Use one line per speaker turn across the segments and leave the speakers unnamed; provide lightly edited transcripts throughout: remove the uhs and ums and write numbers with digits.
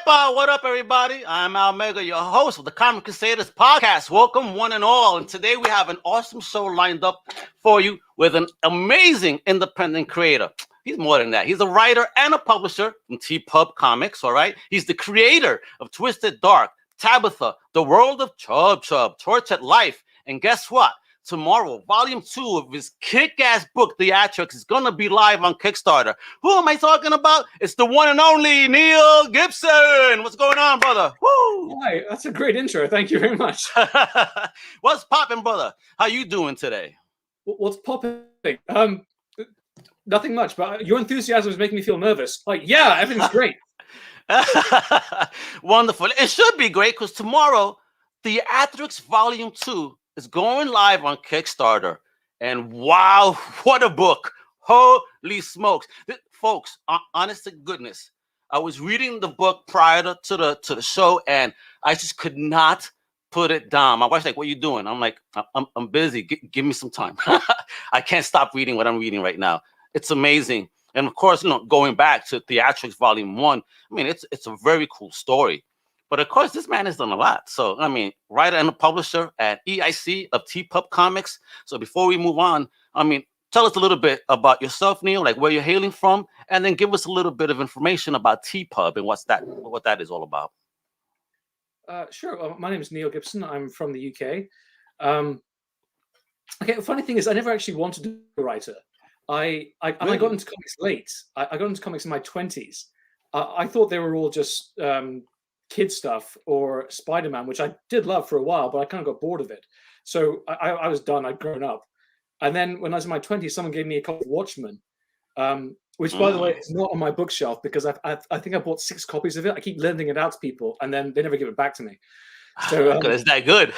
Yepa, what up, everybody? I'm Almega, your host of the Comic Crusaders podcast. Welcome, one and all. And today we have an awesome show lined up for you with an amazing independent creator. He's more than that. He's a writer and a publisher from TPub Comics, all right? He's the creator of Twisted Dark, Tabatha, The World of Chub Chub, Tortured Life. And guess what? Tomorrow, Volume 2 of his kick-ass book, Theatrics, is going to be live on Kickstarter. Who am I talking about? It's the one and only Neil Gibson. What's going on, brother? Woo!
Hi, that's a great intro. Thank you very much.
What's popping, brother? How you doing today?
What's popping? Nothing much, but your enthusiasm is making me feel nervous. Like, yeah, everything's great.
Wonderful. It should be great because tomorrow, Theatrics Volume 2 is going live on Kickstarter. And wow, what a book. Holy smokes. Folks, honest to goodness, I was reading the book prior to the show and I just could not put it down. My wife's like, what are you doing? I'm like, I'm busy. Give me some time. I can't stop reading what I'm reading right now. It's amazing. And of course, going back to Theatrics Volume 1, I mean, it's a very cool story. But of course, this man has done a lot. So, I mean, writer and a publisher at EIC of TPub Comics. So before we move on, I mean, tell us a little bit about yourself, Neil, like where you're hailing from, and then give us a little bit of information about TPub and what that is all about.
Sure. Well, my name is Neil Gibson. I'm from the UK. Okay, the funny thing is I never actually wanted to be a writer. I got into comics late. I got into comics in my 20s. I thought they were all just kid stuff or Spider-Man, which I did love for a while, but I kind of got bored of it. So I was done. I'd grown up. And then when I was in my 20s, someone gave me a copy of Watchmen, which, by the way, is not on my bookshelf because I think I bought 6 copies of it. I keep lending it out to people, and then they never give it back to me. So
it's that good.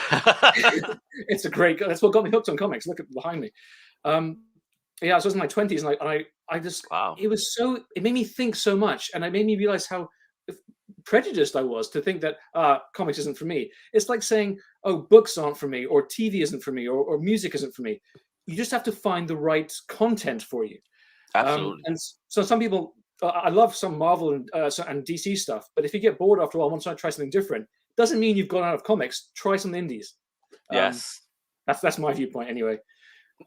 It's a great. That's what got me hooked on comics. Look at behind me. Yeah, so I was in my 20s, and I just
wow.
It made me think so much, and it made me realize how prejudiced I was to think that comics isn't for me. It's like saying, oh, books aren't for me, or TV isn't for me, or music isn't for me. You just have to find the right content for you.
Absolutely.
And so some people, I love some Marvel and DC stuff, but if you get bored after a while, once I try something different, doesn't mean you've gone out of comics. Try some indies.
Yes.
That's my viewpoint anyway.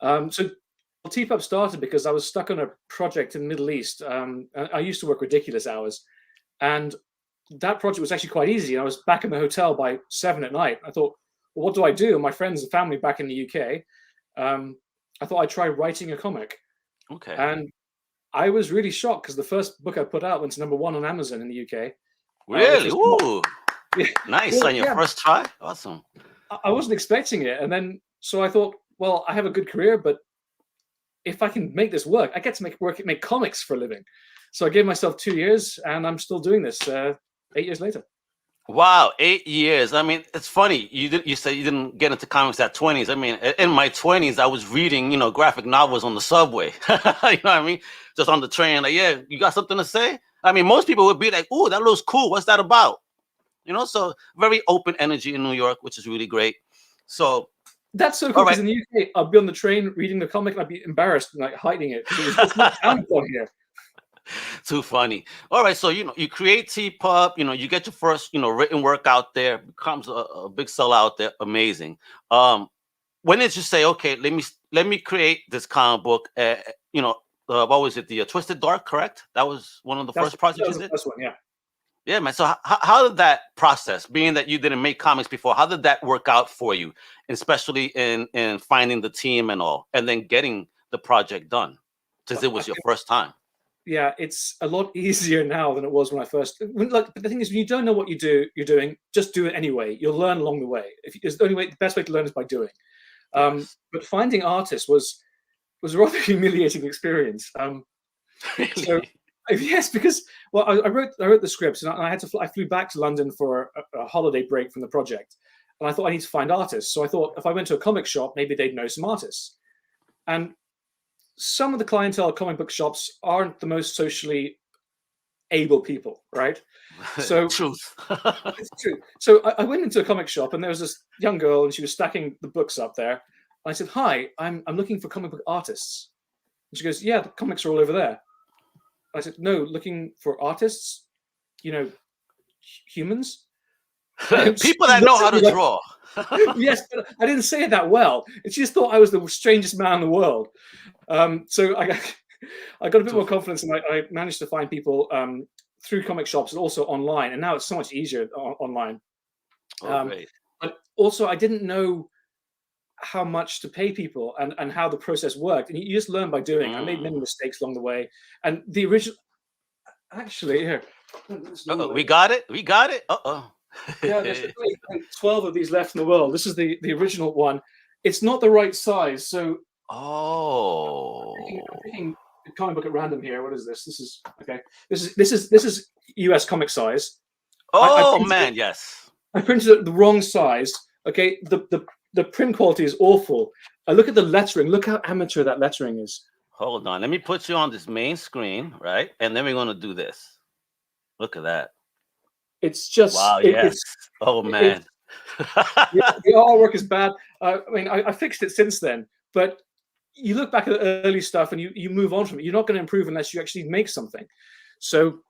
So TPub started because I was stuck on a project in the Middle East. I used to work ridiculous hours, and that project was actually quite easy. I was back in the hotel by 7 at night. I thought, well, what do I do? My friends and family back in the UK. I thought I'd try writing a comic.
Okay.
And I was really shocked because the first book I put out went to #1 on Amazon in the UK.
Really? Ooh.
Yeah.
Nice. On your first try? Awesome.
I wasn't expecting it. And then, so I thought, well, I have a good career, but if I can make this work, I get to make comics for a living. So I gave myself 2 years, and I'm still doing this 8 years later.
Wow, 8 years. I mean, it's funny. You said you didn't get into comics at 20s. I mean, in my 20s, I was reading, graphic novels on the subway. You know what I mean? Just on the train, like, yeah, you got something to say? I mean, most people would be like, "Ooh, that looks cool. What's that about?" So very open energy in New York, which is really great. So
that's so cool because in the UK, I'd be on the train reading the comic and I'd be embarrassed and like hiding it. It's not found on here.
Too funny. All right, so you create TPub, you get your first written work out there, becomes a big sellout there. Amazing. When did you say, okay, let me create this comic book? What was it? The Twisted Dark, correct? That was one of the first projects you did.
This one, yeah.
Yeah, man. So how did that process, being that you didn't make comics before, how did that work out for you, especially in finding the team and all, and then getting the project done, since it was your first time?
Yeah, it's a lot easier now than it was when I first. But the thing is, when you don't know what you're doing, just do it anyway. You'll learn along the way. The best way to learn is by doing.
Yes.
But finding artists was a rather humiliating experience.
Really?
So yes, because I wrote the scripts and I flew back to London for a holiday break from the project, and I thought I need to find artists. So I thought if I went to a comic shop, maybe they'd know some artists, and some of the clientele at comic book shops aren't the most socially able people, right? So
Truth.
it's true. So I went into a comic shop and there was this young girl and she was stacking the books up there. And I said, "Hi, I'm looking for comic book artists." And she goes, "Yeah, the comics are all over there." I said, "No, looking for artists." humans.
People that know how to draw.
Yes, but I didn't say it that well. And she just thought I was the strangest man in the world. So I got a bit more confidence, and I managed to find people through comic shops and also online. And now it's so much easier online.
Great.
But also, I didn't know how much to pay people and how the process worked. And you just learn by doing. I made many mistakes along the way. And the original, actually, here.
We got it. We got it.
Yeah, there's 12 of these left in the world. This is the original one. It's not the right size, so. I'm picking a comic book at random here. What is this? This is okay. This is US comic size.
Man, yes.
I printed it the wrong size. Okay, the print quality is awful. I look at the lettering. Look how amateur that lettering is.
Hold on. Let me put you on this main screen, right? And then we're gonna do this. Look at that.
It's just
wow. Yes. Man.
The artwork is bad. I mean, I fixed it since then, but you look back at the early stuff and you move on from it. You're not going to improve unless you actually make something. So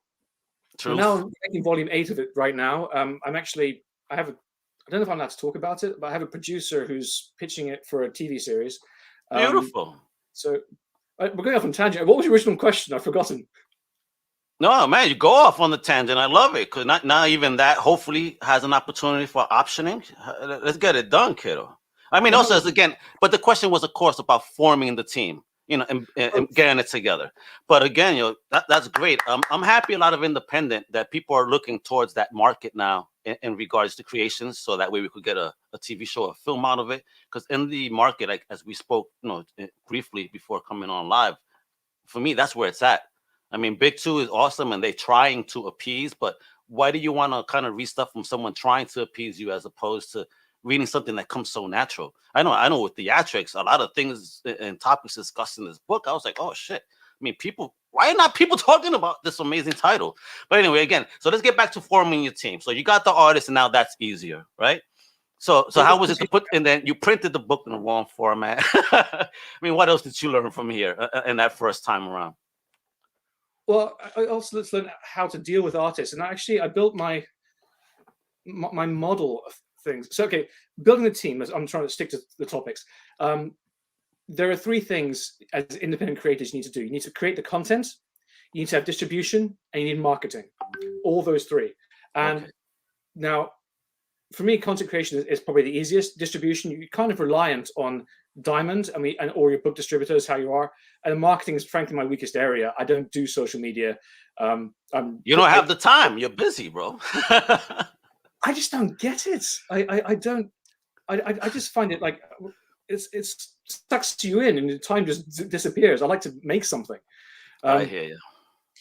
now I'm making volume 8 of it right now. I don't know if I'm allowed to talk about it, but I have a producer who's pitching it for a TV series.
Beautiful.
So we're going off on tangent. What was your original question? I've forgotten.
No, man, you go off on the tangent. I love it, because not even that hopefully has an opportunity for optioning. Let's get it done, kiddo. I mean, also, again, but the question was, of course, about forming the team, and getting it together. But again, that's great. I'm happy a lot of independent that people are looking towards that market now in regards to creations, so that way we could get a TV show, a film out of it. Because in the market, like as we spoke, briefly before coming on live, for me, that's where it's at. I mean, Big Two is awesome, and they're trying to appease, but why do you want to kind of read stuff from someone trying to appease you as opposed to reading something that comes so natural? I know with Theatrics, a lot of things and topics discussed in this book, I was like, oh shit. I mean, why are not people talking about this amazing title? But anyway, again, so let's get back to forming your team. So you got the artist, and now that's easier, right? So how was it to put, and then you printed the book in the wrong format. I mean, what else did you learn from here in that first time around?
Well, I also let's learn how to deal with artists. And actually, I built my model of things. So, okay, building a team, I'm trying to stick to the topics. There are 3 things as independent creators you need to do. You need to create the content, you need to have distribution, and you need marketing. All those 3. And now, for me, content creation is probably the easiest. Distribution, you're kind of reliant on Diamond or your book distributors, how you are. And marketing is frankly my weakest area. I don't do social media. You
don't have the time. You're busy, bro.
I just don't get it. I don't. I just find it like it sucks you in, and the time just disappears. I like to make something.
I hear you.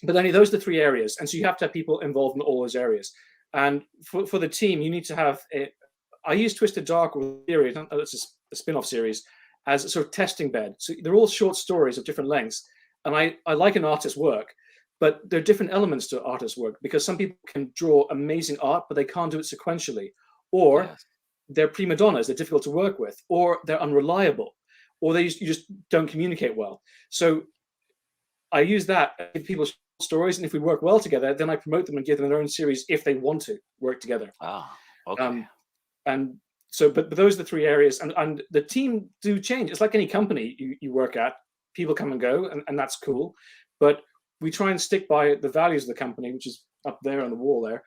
But only those are the 3 areas, and so you have to have people involved in all those areas. And for the team, you need to have I use Twisted Dark or Theory, it's a spin-off series, as a sort of testing bed. So they're all short stories of different lengths. And I like an artist's work, but there are different elements to artist's work, because some people can draw amazing art, but they can't do it sequentially. Or they're prima donnas, they're difficult to work with, or they're unreliable, or you just don't communicate well. So I use that, give people stories, and if we work well together, then I promote them and give them their own series if they want to work together. And so, but those are the 3 areas, and the team do change. It's like any company you work at. People come and go, and that's cool. But we try and stick by the values of the company, which is up there on the wall there.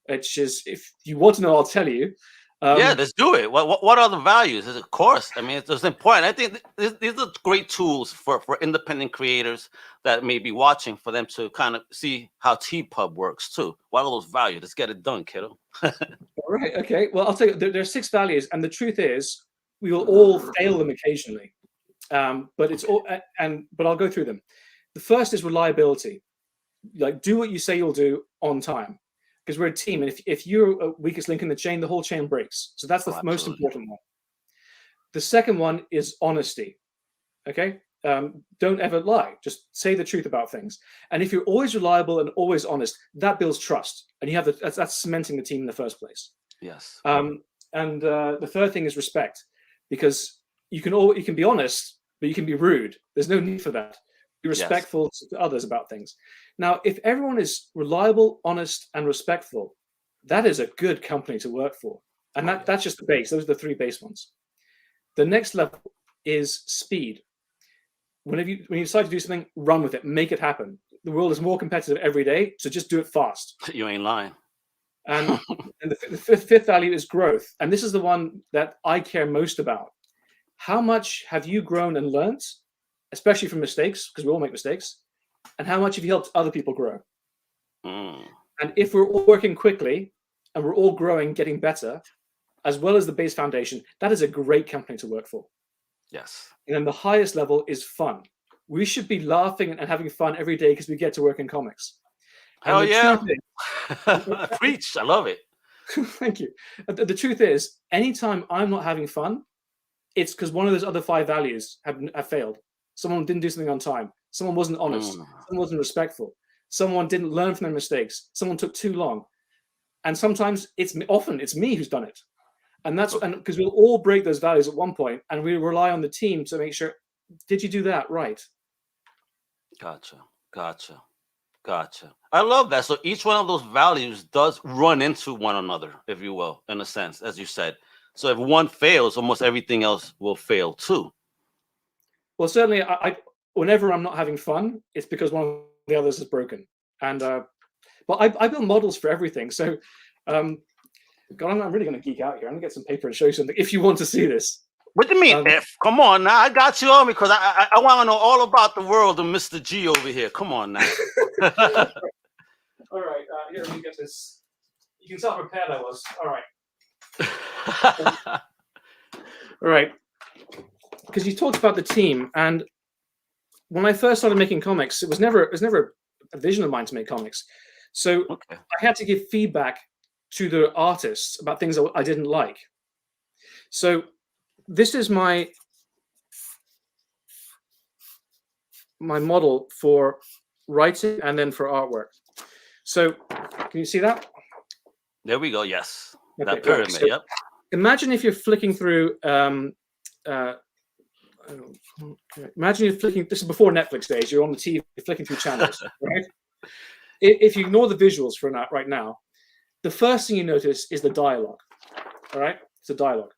Which is, if you want to know, I'll tell you.
Let's do it. What are the values? Of course, I mean, it's important. I think these are great tools for independent creators that may be watching, for them to kind of see how TPub works too. What are those values? Let's get it done, kiddo.
All right. Okay. Well, I'll tell you, there are 6 values, and the truth is, we will all fail them occasionally. But it's all, but I'll go through them. The first is reliability. Like, do what you say you'll do on time. Because we're a team, and if you're a weakest link in the chain, the whole chain breaks. So that's the most important one. The second one is honesty. Okay, don't ever lie. Just say the truth about things. And if you're always reliable and always honest, that builds trust, and you have that's cementing the team in the first place.
Yes.
And the third thing is respect, because you can be honest, but you can be rude. There's no need for that. Be respectful to others about things. Now, if everyone is reliable, honest, and respectful, that is a good company to work for. And that's just the base. Those are the 3 base ones. The next level is speed. When you decide to do something, run with it, make it happen. The world is more competitive every day, so just do it fast.
You ain't lying.
And the fifth value is growth. And this is the one that I care most about. How much have you grown and learned, especially from mistakes, because we all make mistakes, and how much have you helped other people grow? And if we're all working quickly and we're all growing, getting better, as well as the base foundation, that is a great company to work for.
Yes.
And then the highest level is fun. We should be laughing and having fun every day because we get to work in comics.
Hell yeah. Preach. I love it.
Thank you. The truth is, anytime I'm not having fun, it's because one of those other 5 values have failed. Someone didn't do something on time. Someone wasn't honest. Someone wasn't respectful. Someone didn't learn from their mistakes. Someone took too long. And sometimes it's me who's done it. And because we'll all break those values at one point, and we rely on the team to make sure, did you do that right?
Gotcha. I love that. So each one of those values does run into one another, if you will, in a sense, as you said. So if one fails, almost everything else will fail too.
Well, certainly, whenever I'm not having fun, it's because one of the others is broken. And but I build models for everything. So, God, I'm really going to geek out here. I'm going to get some paper and show you something if you want to see this.
What do you mean, F? Come on now. I got you on because I want to know all about the world of Mr. G over here. Come on now.
All right. Here, let me get this. You can tell how prepared I was. All right. All right. Because you talked about the team, and when I first started making comics, it was never a vision of mine to make comics. So I had to give feedback to the artists about things I didn't like. So this is my model for writing and then for artwork. So can you see that?
There we go. Yes.
Okay,
that pyramid.
So
yep.
Imagine if you're flicking through. Imagine you're flicking. This is before Netflix days. You're on the TV, you're flicking through channels, right? If you ignore the visuals for right now, the first thing you notice is the dialogue. All right, it's a dialogue,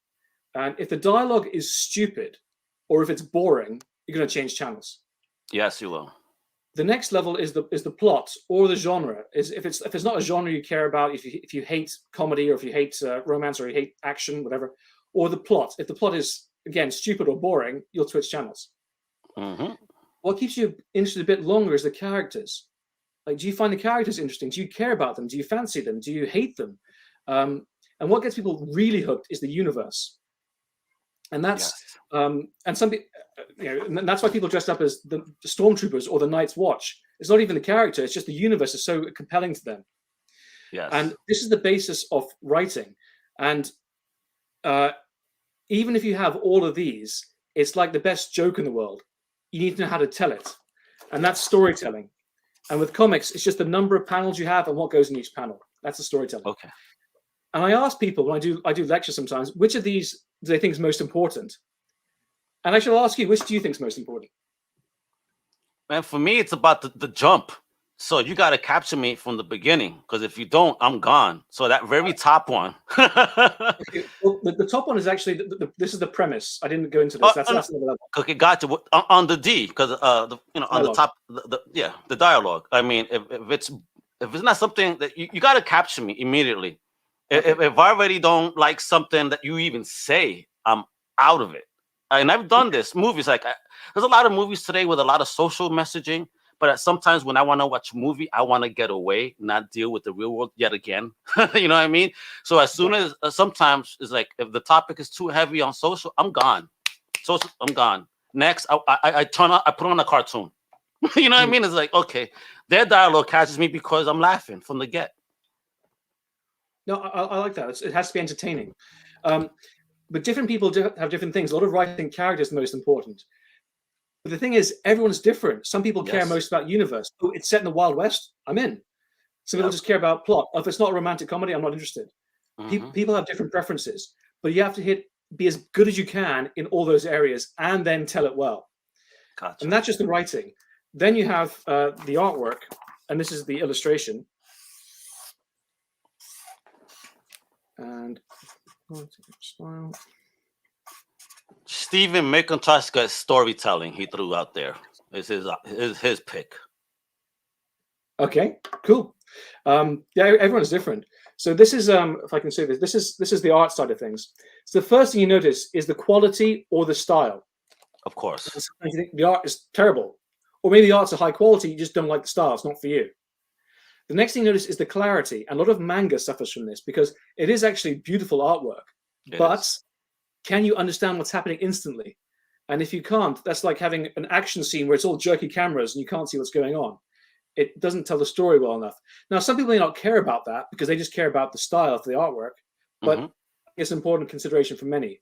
and if the dialogue is stupid or if it's boring, you're going to change channels.
Yes, you will.
The next level is the plot or the genre. Is if it's not a genre you care about, if you hate comedy or if you hate romance or you hate action, whatever, or the plot. If the plot is again stupid or boring, you'll switch channels.
Mm-hmm.
What keeps you interested a bit longer is the characters. Like, do you find the characters interesting? Do you care about them? Do you fancy them? Do you hate them? And what gets people really hooked is the universe. And that's and something, and that's why people dress up as the stormtroopers or the Night's Watch. It's not even the character; it's just the universe is so compelling to them.
Yes.
And this is the basis of writing. And even if you have all of these, it's like the best joke in the world. You need to know how to tell it, and that's storytelling. And with comics, it's just the number of panels you have and what goes in each panel. That's the storytelling.
Okay. And
I ask people when I do lectures sometimes, which of these do they think is most important? And I shall ask you, which do you think is most important?
Man, for me, it's about the jump. So you got to capture me from the beginning, because if you don't, I'm gone. So that very top one.
Okay, well, the top one is actually this is the premise. I didn't go into this. That's another level.
Okay, gotcha. On the D, because on the top, the dialogue. I mean, if it's not something that you got to capture me immediately. Okay. If I already don't like something that you even say, I'm out of it. And I've done this. Movies, like there's a lot of movies today with a lot of social messaging. But sometimes when I want to watch a movie, I want to get away, not deal with the real world yet again. You know what I mean? So as soon as sometimes it's like if the topic is too heavy on social, I'm gone. Social, I'm gone. Next, I put on a cartoon. You know what I mean? It's like, okay, their dialogue catches me because I'm laughing from the get.
No, I like that. It has to be entertaining. But different people have different things. A lot of writing characters is the most important. But the thing is, everyone's different. Some people care most about universe. Oh, it's set in the Wild West. I'm in. Some people just care about plot. If it's not a romantic comedy, I'm not interested. Mm-hmm. People have different preferences, but you have to be as good as you can in all those areas and then tell it well.
Gotcha.
And that's just the writing. Then you have the artwork, and this is the illustration. And style.
Stephen McIntosh's storytelling he threw out there is his pick.
Okay, cool. Yeah, everyone's different. So this is, if I can say this, this is the art side of things. So the first thing you notice is the quality or the style.
Of course.
Sometimes you think the art is terrible, or maybe the art's of high quality, you just don't like the style. It's not for you. The next thing you notice is the clarity. And a lot of manga suffers from this because it is actually beautiful artwork, but can you understand what's happening instantly? And if you can't, that's like having an action scene where it's all jerky cameras and you can't see what's going on. It doesn't tell the story well enough. Now, some people may not care about that because they just care about the style of the artwork, but it's an important consideration for many.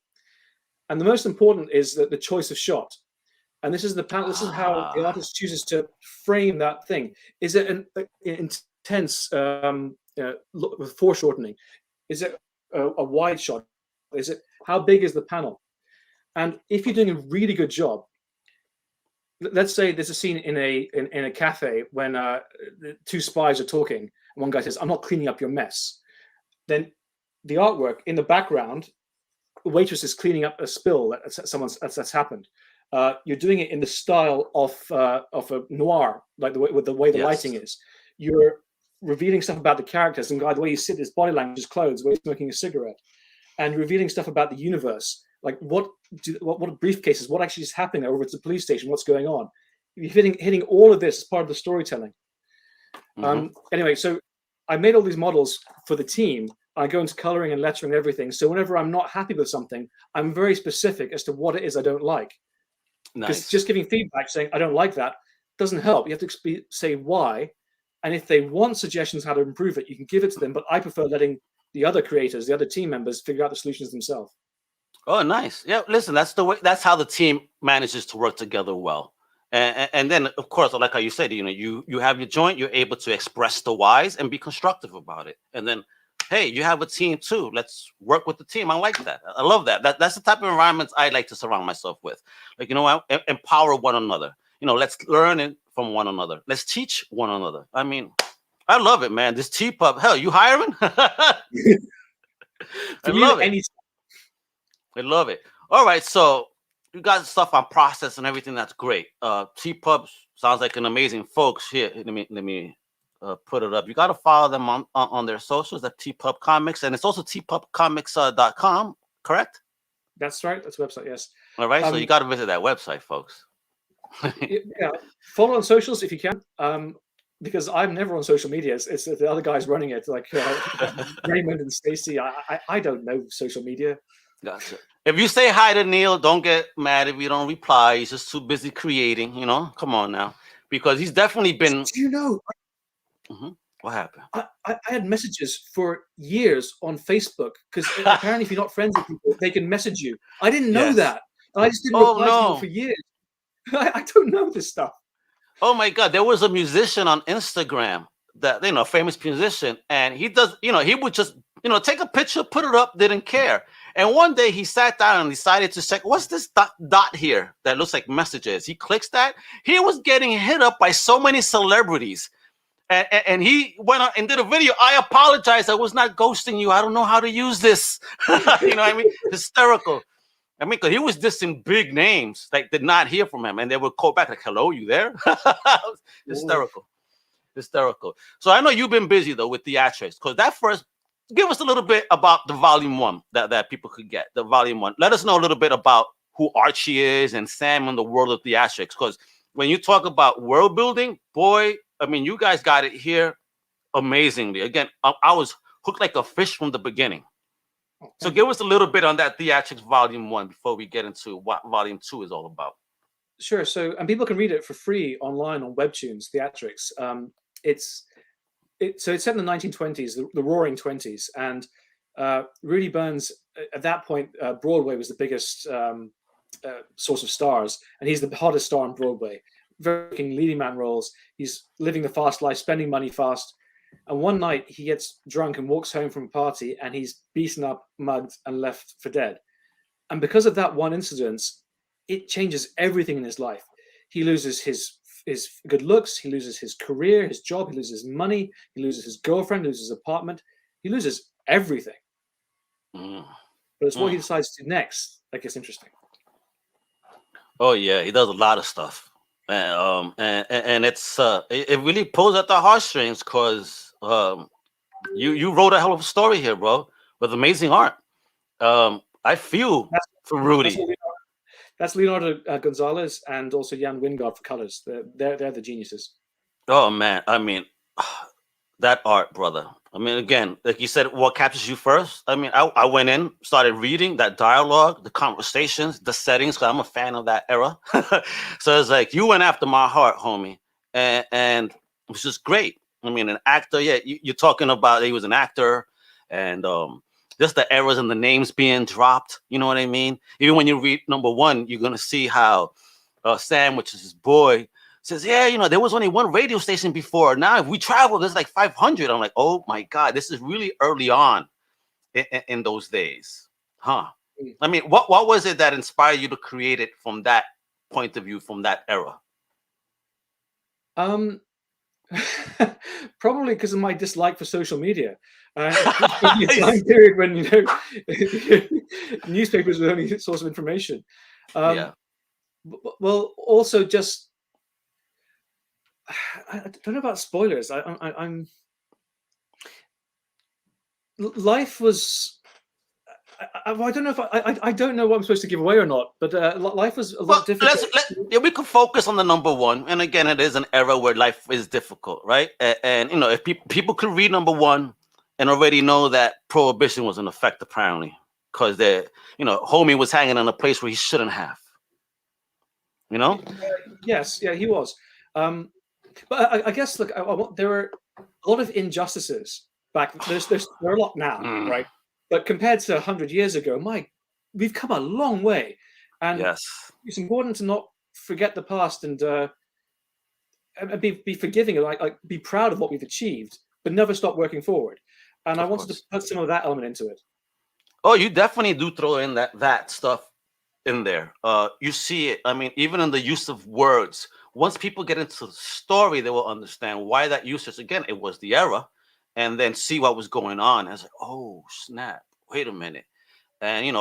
And the most important is that the choice of shot. And this is this is how the artist chooses to frame that thing. Is it an intense with foreshortening? Is it a wide shot? Is it how big is the panel? And if you're doing a really good job, let's say there's a scene in a cafe when the two spies are talking, and one guy says, "I'm not cleaning up your mess." Then the artwork in the background, the waitress is cleaning up a spill that's happened. You're doing it in the style of a noir, like the way the lighting is. You're revealing stuff about the characters and the way you sit, his body language, his clothes, the way he's smoking a cigarette, and revealing stuff about the universe, like what briefcases, what actually is happening over at the police station, what's going on. You're hitting all of this as part of the storytelling. Anyway, so I made all these models for the team. I go into coloring and lettering and everything. So whenever I'm not happy with something, I'm very specific as to what it is I don't like. Because just giving feedback saying I don't like that doesn't help. You have to say why. And if they want suggestions how to improve it, you can give it to them. But I prefer letting the other creators, the other team members, figure out the solutions themselves.
Oh, nice. Yeah, listen, that's the way. That's how the team manages to work together well. And then, of course, like how you said, you have your joint, you're able to express the whys and be constructive about it. And then, hey, you have a team too. Let's work with the team. I like that. I love that. That's the type of environments I like to surround myself with. Like, empower one another. Let's learn from one another. Let's teach one another. I mean, I love it, man. This TPub, hell, you hiring? I love it. I love it. All right, so you got stuff on process and everything. That's great. TPub sounds like an amazing folks here. Let me put it up. You got to follow them on their socials at TPub Comics, and it's also tpubcomics.com, correct?
That's right. That's the website. Yes.
All right. So you got to visit that website, folks.
Yeah. Follow on socials if you can. Because I'm never on social media. It's the other guys running it, like Raymond and Stacy. I don't know social media.
Gotcha. If you say hi to Neil, don't get mad if you don't reply. He's just too busy creating, Come on now. Because he's definitely been...
Do you know?
What happened?
I had messages for years on Facebook because apparently if you're not friends with people, they can message you. I didn't know that. I just didn't reply to people for years. I don't know this stuff.
Oh my God. There was a musician on Instagram that, famous musician, and he does, he would just, take a picture, put it up, didn't care. And one day he sat down and decided to check, what's this dot here that looks like messages? He clicks that. He was getting hit up by so many celebrities. And he went on and did a video. I apologize. I was not ghosting you. I don't know how to use this. You know what I mean? Hysterical. I mean, because he was dissing big names that did not hear from him. And they would call back like, hello, you there? Hysterical. Hysterical. So I know you've been busy, though, with Theatrics. Because that first, give us a little bit about the Volume 1 that people could get. The Volume 1. Let us know a little bit about who Archie is and Sam in the world of Theatrics. Because when you talk about world building, boy, I mean, you guys got it here amazingly. Again, I was hooked like a fish from the beginning. So give us a little bit on that Theatrics Volume 1 before we get into what Volume 2 is all about.
Sure. So, and people can read it for free online on Webtoons, Theatrics. It's set in the 1920s, the Roaring 20s. And Rudy Burns, at that point, Broadway was the biggest source of stars. And he's the hottest star on Broadway. Working leading man roles. He's living the fast life, spending money fast. And one night he gets drunk and walks home from a party and he's beaten up, mugged, and left for dead. And because of that one incident, it changes everything in his life. He loses his good looks, he loses his career, his job, he loses money, he loses his girlfriend, loses his apartment, he loses everything.
Mm.
But it's what he decides to do next that gets interesting.
Oh yeah, he does a lot of stuff, and it's it really pulls at the heartstrings because you wrote a hell of a story here, bro, with amazing art. I feel
That's,
for
that's,
Rudy.
what that's Leonardo Gonzalez and also Jan Wingard for colors. They're the geniuses.
Oh man, I mean, that art, brother. I mean, again, like you said, what captures you first? I mean, I went in, started reading that dialogue, the conversations, the settings, because I'm a fan of that era. So it's like you went after my heart, homie, and it was just great. I mean, an actor, yeah, you're talking about he was an actor, and just the errors and the names being dropped. You know what I mean? Even when you read number one, you're gonna see how Sam, which is his boy, says, yeah, there was only one radio station before. Now, if we travel, there's like 500. I'm like, oh my God, this is really early on in those days. Huh? I mean, what was it that inspired you to create it from that point of view, from that era?
Probably because of my dislike for social media. A time period when newspapers were the only source of information.
Yeah.
Well, also just I don't know about spoilers. I'm life was. I don't know if I don't know what I'm supposed to give away or not, but life was a lot difficult.
We could focus on the number one, and again, it is an era where life is difficult, right? And if people could read number one and already know that prohibition was in effect, apparently, because homie was hanging in a place where he shouldn't have.
Yes, yeah, he was. But I guess look, there were a lot of injustices back. There are a lot now, right? But compared to 100 years ago, we've come a long way, and
yes,
it's important to not forget the past and be forgiving and like be proud of what we've achieved, but never stop working forward. And I wanted to put some of that element into it.
Oh, you definitely do throw in that stuff in there. You see it. I mean, even in the use of words. Once people get into the story, they will understand why that usage. Again, it was the era, and then see what was going on. And it's like, oh snap! Wait a minute. And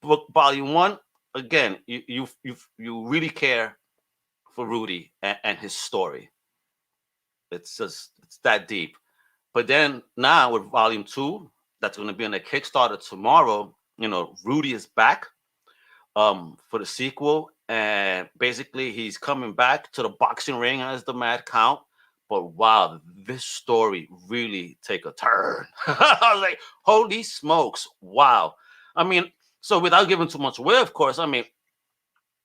book volume one. Again, you really care for Rudy and his story. It's that deep. But then now with volume two, that's going to be on a Kickstarter tomorrow. Rudy is back for the sequel, and basically he's coming back to the boxing ring as the Mad Count. But wow, this story really take a turn. I was like, holy smokes, wow. I mean, so without giving too much away, of course, I mean,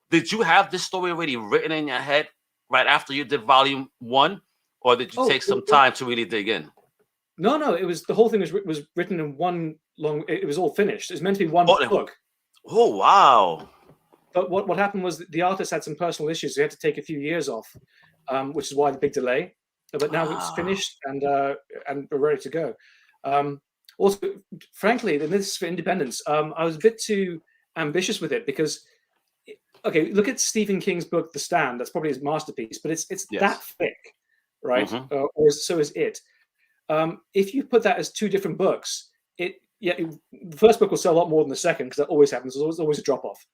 did you have this story already written in your head right after you did volume one, or did you take some time to really dig in?
No, it was the whole thing was written in one long. It was all finished. It was meant to be one book.
Oh wow!
But what happened was the artist had some personal issues. So he had to take a few years off, which is why the big delay. But now it's finished and we're ready to go. Also, frankly, this is for independence. I was a bit too ambitious with it because, okay, look at Stephen King's book, The Stand. That's probably his masterpiece, but it's that thick, right? Or so is it. If you put that as two different books, the first book will sell a lot more than the second because that always happens. There's always a drop off.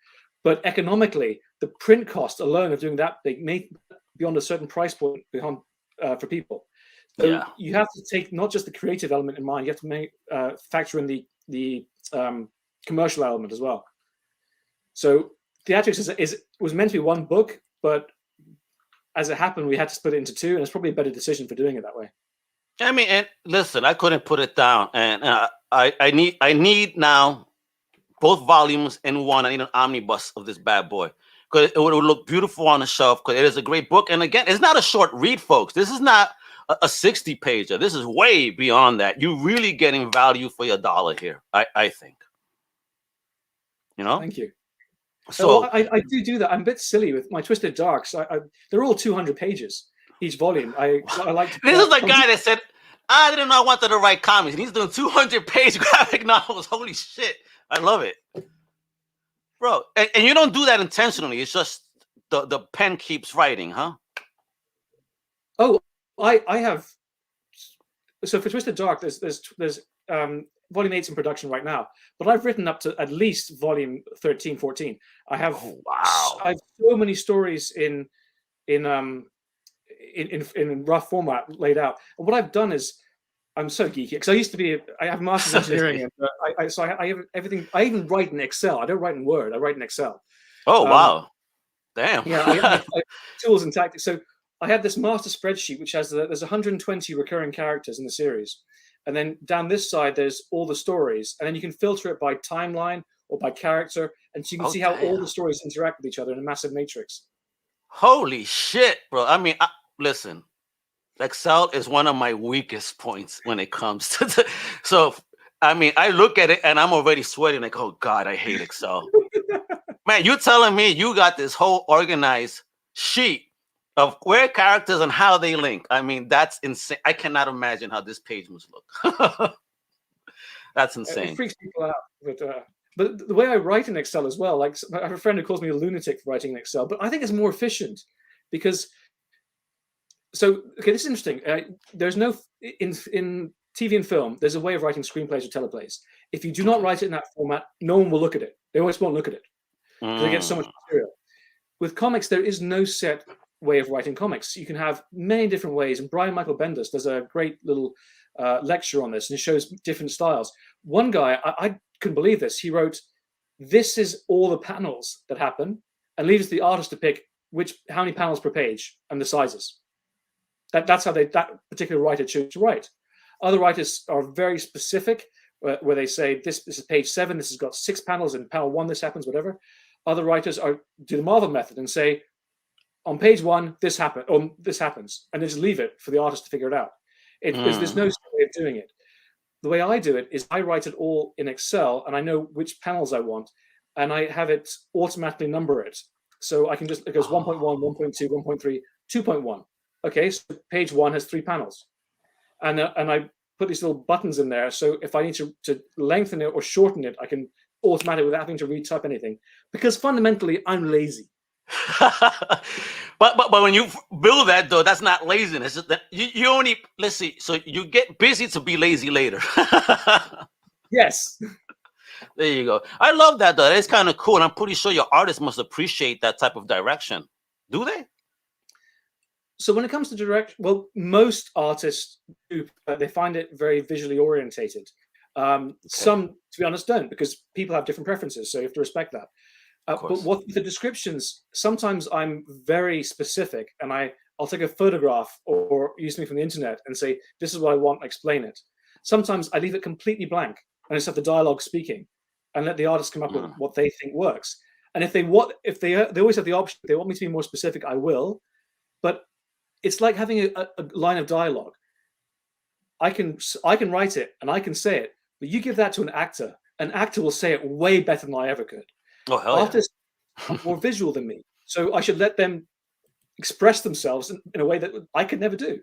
But economically, the print cost alone of doing that big may beyond a certain price point for people. So you have to take not just the creative element in mind. You have to factor in the commercial element as well. So Theatrics was meant to be one book, but as it happened, we had to split it into two, and it's probably a better decision for doing it that way.
I mean, and listen, I couldn't put it down, and I need now both volumes in one. I need an omnibus of this bad boy because it would look beautiful on the shelf. Because it is a great book, and again, it's not a short read, folks. This is not a 60-pager. This is way beyond that. You're really getting value for your dollar here. I think.
Thank you.
So
I do that. I'm a bit silly with my Twisted Darks. They're all 200 pages each volume. I like to.
This is the guy that said, "I didn't know I wanted to write comics," and he's doing 200-page graphic novels. Holy shit! I love it, bro. And you don't do that intentionally. It's just the pen keeps writing, huh?
Oh, I have. So for Twisted Dark, there's volume 8's in production right now, but I've written up to at least volume 13, 14. I have I have so many stories in rough format laid out. And what I've done is, I'm so geeky because I have a master's in engineering, and so I have everything. I even write in Excel. I don't write in Word. I write in Excel.
Oh wow, damn.
Yeah, I tools and tactics. So I had this master spreadsheet which has there's 120 recurring characters in the series, and then down this side there's all the stories, and then you can filter it by timeline or by character, and so you can see how all the stories interact with each other in a massive matrix.
Holy shit, bro! I mean, listen. Excel is one of my weakest points when it comes to so I mean, I look at it and I'm already sweating like, oh God, I hate Excel. Man, you telling me you got this whole organized sheet of where characters and how they link. I mean, that's insane. I cannot imagine how this page must look. That's insane.
It freaks people out. But the way I write in Excel as well, like I have a friend who calls me a lunatic for writing in Excel, but I think it's more efficient because so, okay, this is interesting. There's no, in TV and film, there's a way of writing screenplays or teleplays. If you do not write it in that format, no one will look at it. They always won't look at it because they get so much material. With comics, there is no set way of writing comics. You can have many different ways. And Brian Michael Bendis does a great little lecture on this, and it shows different styles. One guy, I couldn't believe this. He wrote, this is all the panels that happen, and leaves the artist to pick how many panels per page and the sizes. That's how that particular writer chooses to write. Other writers are very specific, where they say this is page 7. This has got 6 panels, and panel 1 this happens, whatever. Other writers do the Marvel method and say, on page 1 this happens, and they just leave it for the artist to figure it out. There's no way of doing it. The way I do it is I write it all in Excel, and I know which panels I want, and I have it automatically number it. So I can just, it goes 1.1, 1.2, 1.3, 2.1. Okay, so page 1 has 3 panels, and I put these little buttons in there. So if I need to lengthen it or shorten it, I can automatically without having to retype anything. Because fundamentally, I'm lazy.
but when you build that though, that's not laziness. That you only, let's see. So you get busy to be lazy later.
Yes.
There you go. I love that though. It's kind of cool, and I'm pretty sure your artists must appreciate that type of direction. Do they?
So when it comes to direction, well, most artists do. They find it very visually orientated. Some, to be honest, don't, because people have different preferences. So you have to respect that. But what the descriptions, sometimes I'm very specific, and I'll take a photograph or use something from the internet and say, this is what I want, and explain it. Sometimes I leave it completely blank and just have the dialogue speaking and let the artist come up with what they think works. And if they always have the option, if they want me to be more specific, I will. But it's like having a line of dialogue. I can write it and I can say it, but you give that to an actor will say it way better than I ever could.
Oh, hell
Artists are more visual than me, so I should let them express themselves in a way that I could never do.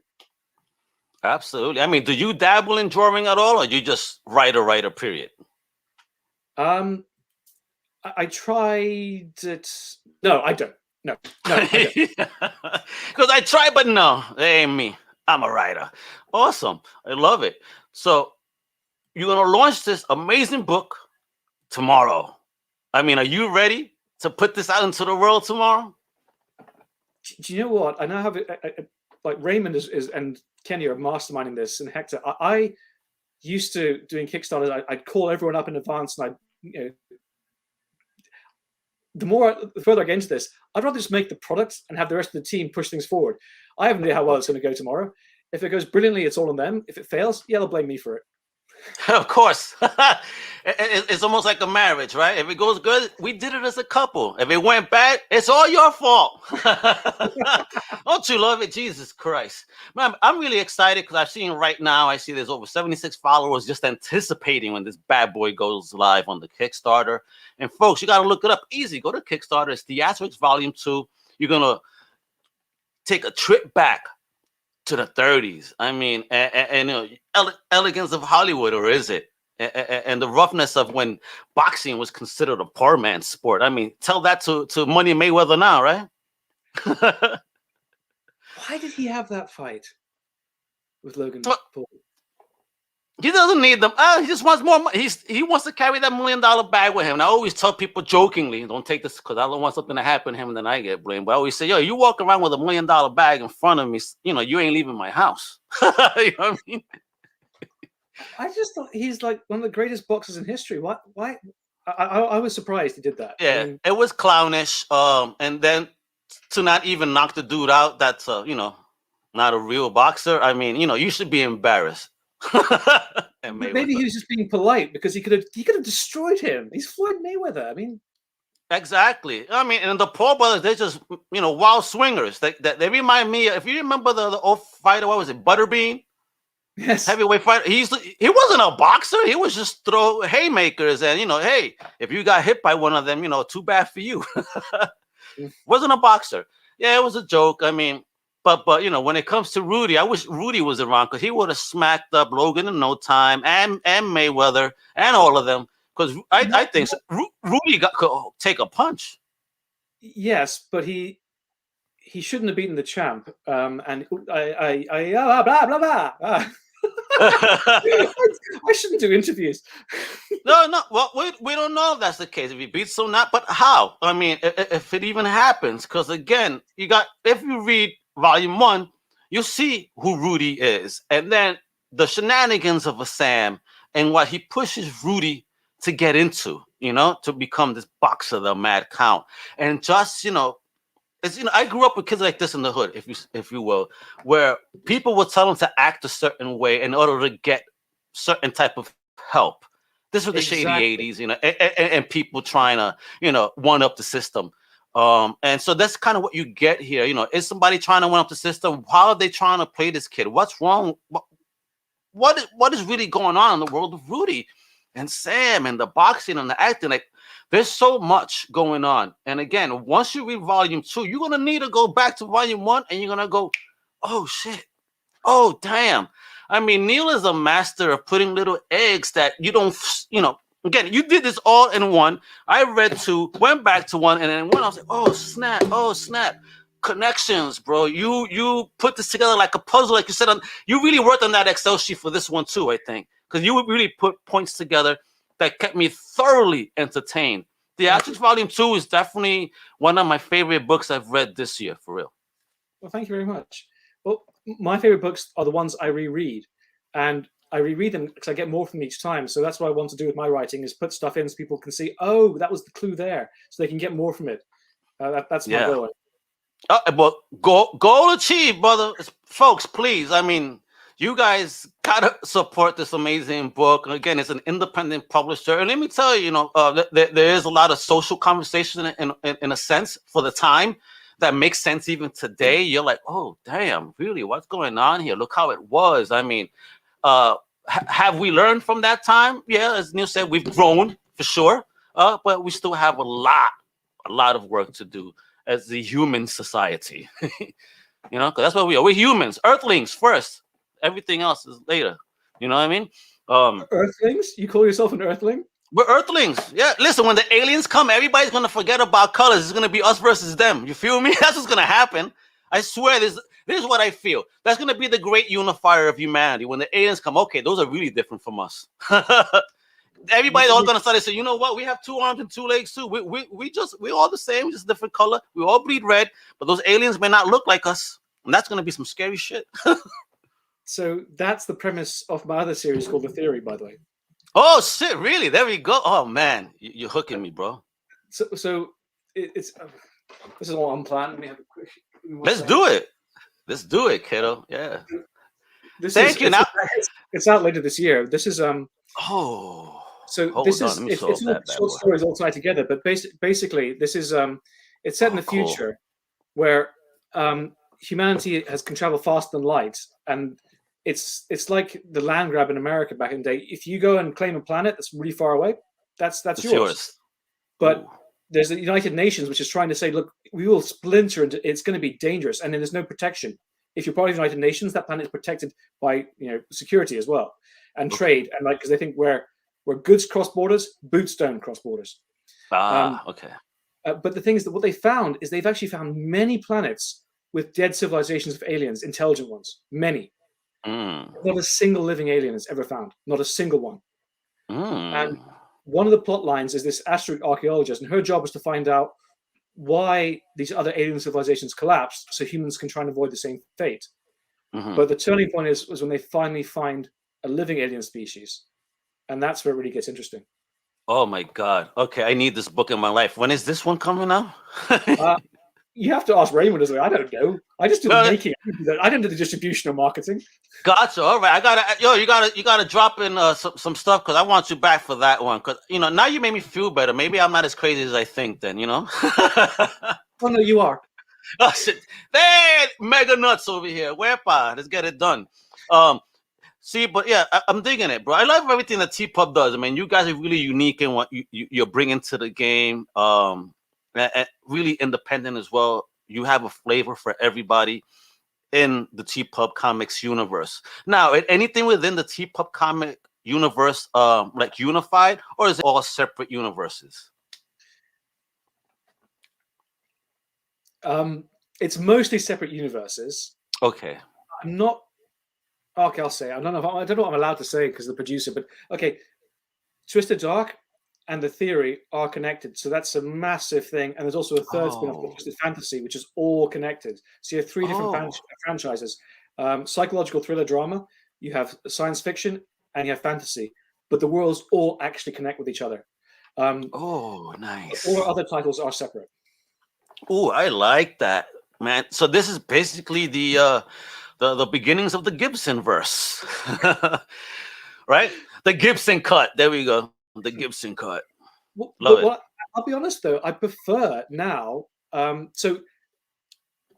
Absolutely. I mean, do you dabble in drawing at all, or you just writer, period?
I tried it. No, I don't. No,
because I try, but no, it ain't me. I'm a writer. Awesome. I love it. So you're going to launch this amazing book tomorrow. I mean, are you ready to put this out into the world tomorrow?
Do you know what? I now have it. Like Raymond is and Kenny are masterminding this, and Hector. I used to doing Kickstarters. I'd call everyone up in advance, and the further I get into this, I'd rather just make the product and have the rest of the team push things forward. I have no idea how well it's going to go tomorrow. If it goes brilliantly, it's all on them. If it fails, yeah, they'll blame me for it.
Of course. It's almost like a marriage, right? If it goes good, we did it as a couple. If it went bad, it's all your fault. Don't you love it? Jesus Christ. Man, I'm really excited because I've seen right now, I see there's over 76 followers just anticipating when this bad boy goes live on the Kickstarter. And folks, you got to look it up easy. Go to Kickstarter. It's Theatrics Volume 2. You're going to take a trip back to the 30s. I mean, and elegance of Hollywood, or is it? And the roughness of when boxing was considered a poor man's sport. I mean, tell that to Money Mayweather now, right?
Why did he have that fight with Logan Paul?
He doesn't need them. He just wants more money. He wants to carry that $1 million bag with him. And I always tell people jokingly, don't take this because I don't want something to happen to him and then I get blamed. But I always say, yo, you walk around with $1 million bag in front of me, you ain't leaving my house. You know what I mean?
I just thought he's like one of the greatest boxers in history. Why? I was surprised he did that.
Yeah, it was clownish. And then to not even knock the dude out, that's not a real boxer. I mean, you should be embarrassed. And
maybe he was just being polite because he could have destroyed him. He's Floyd Mayweather. I mean,
exactly. I mean, and the Paul brothers, they're just wild swingers. They remind me. If you remember the old fighter, what was it, Butterbean?
Yes,
heavyweight fighter. He wasn't a boxer. He was just throw haymakers, and hey, if you got hit by one of them, too bad for you. Wasn't a boxer. Yeah, it was a joke. I mean. But when it comes to Rudy, I wish Rudy was around because he would have smacked up Logan in no time and Mayweather and all of them. Because I think Rudy could take a punch.
Yes, but he shouldn't have beaten the champ. And blah blah blah. I shouldn't do interviews.
No. Well, we don't know if that's the case. If he beats him, not. But how? I mean, if it even happens, because again, if you read Volume 1, you see who Rudy is, and then the shenanigans of a Sam and what he pushes Rudy to get into, to become this boxer, the Mad Count, and just it's I grew up with kids like this in the hood, if you will, where people would tell them to act a certain way in order to get certain type of help. This was the shady 80s, and people trying to one up the system. And so that's kind of what you get here. Is somebody trying to one up the system? How are they trying to play this kid? What's wrong? What is really going on in the world of Rudy and Sam and the boxing and the acting? Like, there's so much going on. And again, once you read Volume 2, you're gonna need to go back to Volume 1, and you're gonna go, oh shit, oh damn. I mean, Neil is a master of putting little eggs that you don't, Again, you did this all in one. I read 2, went back to 1, and then 1, I was like, oh snap. Connections, bro. You put this together like a puzzle, like you said. You really worked on that Excel sheet for this one too, I think, because you really put points together that kept me thoroughly entertained. Theatrics Volume 2 is definitely one of my favorite books I've read this year, for real.
Well, thank you very much. Well, my favorite books are the ones I reread, and I reread them because I get more from them each time. So that's what I want to do with my writing, is put stuff in so people can see, oh, that was the clue there, so they can get more from it. That's my goal.
But goal achieved, brother. Folks, please. I mean, you guys gotta support this amazing book. Again, it's an independent publisher, and let me tell you, there is a lot of social conversation in a sense for the time that makes sense even today. You're like, oh damn, really? What's going on here? Look how it was. I mean, have we learned from that time? Yeah, as Neil said, we've grown for sure, but we still have a lot of work to do as the human society. Because that's what we are. We're humans, Earthlings first. Everything else is later. You know what I mean?
Earthlings? You call yourself an Earthling?
We're Earthlings. Yeah. Listen, when the aliens come, everybody's gonna forget about colors. It's gonna be us versus them. You feel me? That's what's gonna happen. I swear, this is what I feel. That's gonna be the great unifier of humanity. When the aliens come, okay, those are really different from us. Everybody's all gonna start to say, you know what? We have 2 arms and 2 legs too. We're all the same, just different color. We all bleed red, but those aliens may not look like us, and that's gonna be some scary shit.
So that's the premise of my other series called The Theory, by the way.
Oh shit! Really? There we go. Oh man, you're hooking me, bro.
So it's this is all unplanned. Let me have a quick.
Let's do it, kiddo. Yeah.
Thank you. Now it's out later this year. This is
Oh.
So this is it's all short stories all tied together. But basically, this is it's set in the future where humanity can travel faster than light, and it's like the land grab in America back in the day. If you go and claim a planet that's really far away, that's yours. But there's the United Nations, which is trying to say, look, we will splinter into, it's going to be dangerous, and then there's no protection. If you're part of the United Nations, that planet is protected by security as well, and trade, and because they think where goods cross borders, boots don't cross borders.
Okay.
But the thing is that what they found is they've actually found many planets with dead civilizations of aliens, intelligent ones, many.
Mm.
Not a single living alien is ever found. Not a single one. And
Mm.
one of the plot lines is this asteroid archaeologist, and her job is to find out why these other alien civilizations collapsed so humans can try and avoid the same fate.
Mhm.
But the turning point was when they finally find a living alien species. And that's where it really gets interesting.
Oh my God. Okay, I need this book in my life. When is this one coming out?
Uh, you have to ask Raymond, I don't know. I just do the
Well,
making. I don't do the distribution or marketing.
Gotcha. All right, you gotta drop in some stuff because I want you back for that one. Because now you made me feel better. Maybe I'm not as crazy as I think. Then
Oh no, you are.
Oh shit! Hey, mega nuts over here. Wepa, let's get it done. See, but yeah, I'm digging it, bro. I love everything that TPub does. I mean, you guys are really unique in what you're bringing to the game. And really independent as well. You have a flavor for everybody in the TPub comics universe. Now, anything within the TPub comic universe, like unified, or is it all separate universes?
It's mostly separate universes.
Okay.
I'm not. Okay, I'll say. I don't know what I'm allowed to say because the producer. But okay, Twisted Dark and the Theory are connected, so that's a massive thing. And there's also a third spin-off called Twisted Fantasy, which is all connected. So you have three different franchises: psychological thriller drama, you have science fiction, and you have fantasy. But the worlds all actually connect with each other.
Nice.
All our other titles are separate.
Oh, I like that, man. So this is basically the beginnings of the Gibson verse, right? The Gibson cut. There we go. The Gibson cut. Love it.
Well, I'll be honest though, I prefer now. So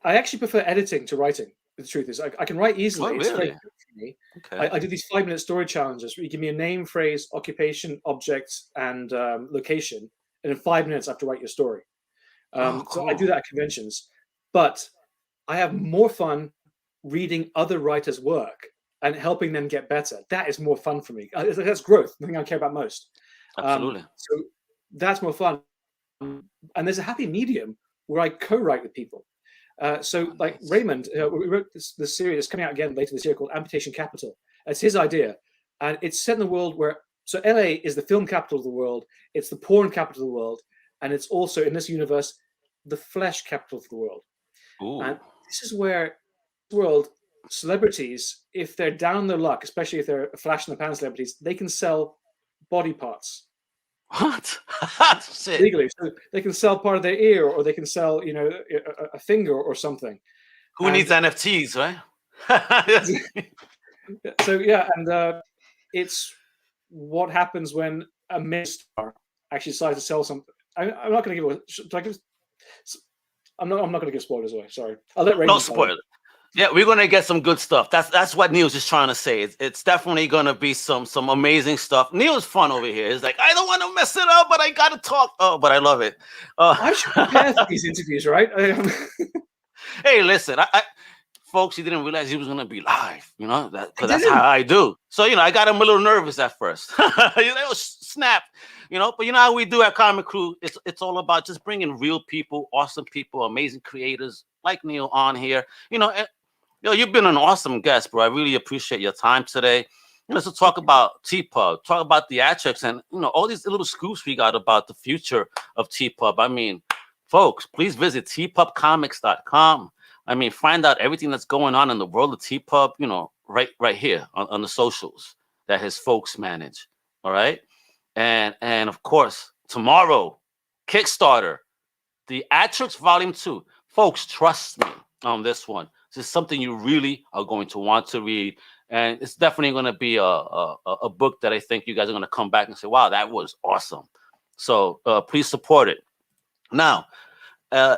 I actually prefer editing to writing. The truth is, I can write easily.
Oh,
It's very
really?
good for me.
Okay.
I do these 5-minute story challenges where you give me a name, phrase, occupation, object, and location, and in 5 minutes I have to write your story. So I do that at conventions, but I have more fun reading other writers' work and helping them get better. That is more fun for me. That's growth, the thing I care about most.
Absolutely.
So that's more fun. And there's a happy medium where I co-write with people. So like Raymond, we wrote this series that's coming out again later this year called Amputation Capital. It's his idea. And it's set in a world where, so LA is the film capital of the world. It's the porn capital of the world. And it's also, in this universe, the flesh capital of the world.
Ooh.
And this is where world celebrities, if they're down their luck, especially if they're flash in the pan celebrities, they can sell body parts.
What? Shit.
Legally. So they can sell part of their ear, or they can sell, a finger or something.
Who needs NFTs, right?
So yeah, and it's what happens when a star actually decides to sell something. I'm not going to give away. I'm not going to give spoilers away. Sorry, I'll let Raymond.
No spoiler. Yeah, we're gonna get some good stuff. That's what Neil's just trying to say. It's definitely gonna be some amazing stuff. Neil's fun over here. It's like, I don't want to mess it up, but I gotta talk. Oh, but I love it.
I should prepare for these interviews, right?
Hey, listen, I folks, he didn't realize he was gonna be live. Because that's how I do. So I got him a little nervous at first. Snap. But how we do at Comic Crew. It's all about just bringing real people, awesome people, amazing creators like Neil on here. You've been an awesome guest, bro. I really appreciate your time today. To talk about TPub, talk about Theatrics, and all these little scoops we got about the future of TPub. I mean, folks, please visit tpubcomics.com. I mean, find out everything that's going on in the world of TPub. Right here on the socials that his folks manage. All right, and of course tomorrow, Kickstarter, Theatrics Volume 2. Folks, trust me on this one. This is something you really are going to want to read. And it's definitely going to be a book that I think you guys are going to come back and say, wow, that was awesome. So please support it. Now,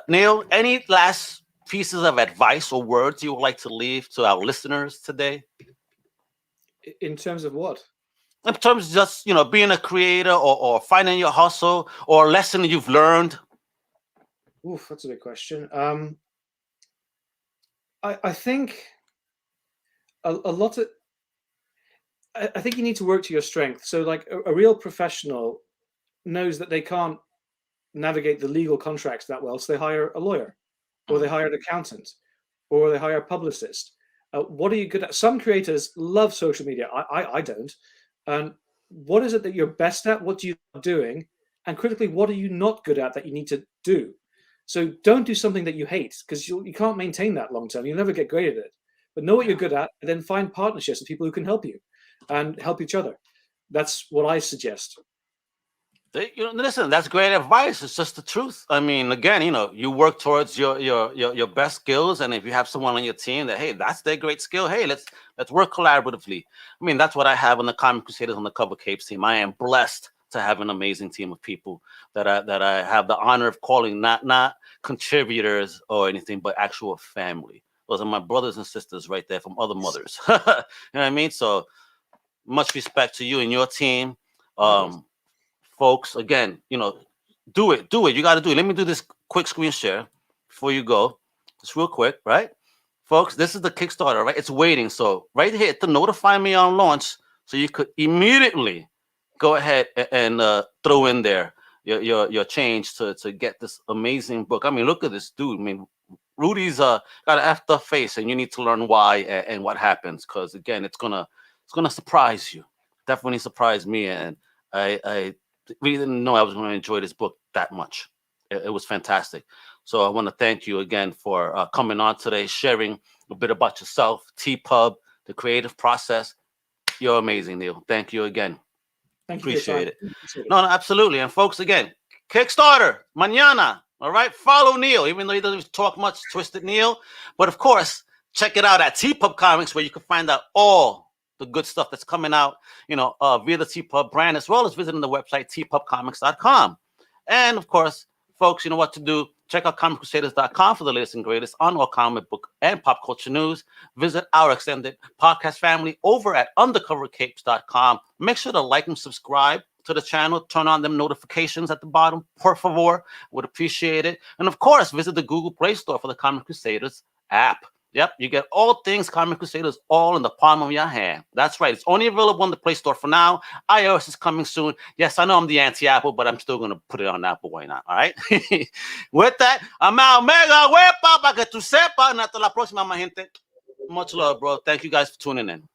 Neil, any last pieces of advice or words you would like to leave to our listeners today?
In terms of what?
In terms of just, being a creator or finding your hustle or a lesson you've learned.
Oof, that's a big question. I think a lot of. I think you need to work to your strength. So, like a real professional knows that they can't navigate the legal contracts that well, so they hire a lawyer, or they hire an accountant, or they hire a publicist. What are you good at? Some creators love social media. I don't. And what is it that you're best at? What do you love doing? And critically, what are you not good at that you need to do? So don't do something that you hate, because you can't maintain that long term. You'll never get great at it. But know what you're good at, and then find partnerships with people who can help you and help each other. That's what I suggest.
Listen, that's great advice. It's just the truth. I mean, again, you work towards your best skills, and if you have someone on your team that, hey, that's their great skill, hey, let's work collaboratively. I mean, that's what I have on the Comic Crusaders on the Cover Capes team. I am blessed to have an amazing team of people that I have the honor of calling not contributors or anything, but actual family. Those are my brothers and sisters right there from other mothers. You know what I mean? So much respect to you and your team. Folks, again, do it. You got to do it. Let me do this quick screen share before you go. Just real quick, right? Folks, this is the Kickstarter, right? It's waiting. So right here to notify me on launch, so you could immediately go ahead and throw in there your change to get this amazing book. I mean, look at this dude. I mean, Rudy's got an effed up face, and you need to learn why and what happens, because again, it's gonna surprise you. Definitely surprised me, and I really didn't know I was going to enjoy this book that much. It was fantastic. So I want to thank you again for coming on today, sharing a bit about yourself, TPub, the creative process. You're amazing, Neil. Thank you again.
Thank you.
Appreciate it. No, absolutely. And folks, again, Kickstarter, mañana. All right. Follow Neil, even though he doesn't talk much, Twisted Neil. But of course, check it out at TPub Comics, where you can find out all the good stuff that's coming out, via the TPub brand, as well as visiting the website, tpubcomics.com. And of course, folks, you know what to do. Check out comiccrusaders.com for the latest and greatest on all comic book and pop culture news. Visit our extended podcast family over at undercovercapes.com. Make sure to like and subscribe to the channel. Turn on them notifications at the bottom. Por favor. Would appreciate it. And of course, visit the Google Play Store for the Comic Crusaders app. Yep, you get all things Comic Crusaders all in the palm of your hand. That's right. It's only available on the Play Store for now. iOS is coming soon. Yes, I know I'm the anti-Apple, but I'm still going to put it on Apple. Why not? All right? With that, I'm out. Mega huepa para que tú sepas. And hasta la próxima, my gente. Much love, bro. Thank you guys for tuning in.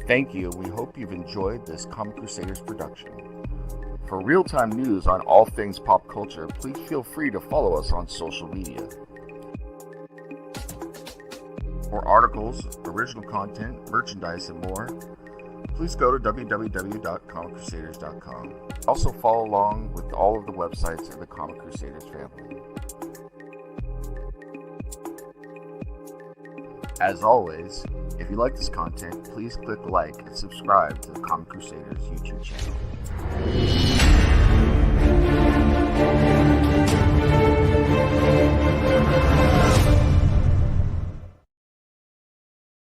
Thank you. We hope you've enjoyed this Comic Crusaders production. For real-time news on all things pop culture, please feel free to follow us on social media. For articles, original content, merchandise, and more, please go to www.comiccrusaders.com. Also follow along with all of the websites in the Comic Crusaders family. As always, if you like this content, please click like and subscribe to the Comic Crusaders YouTube channel.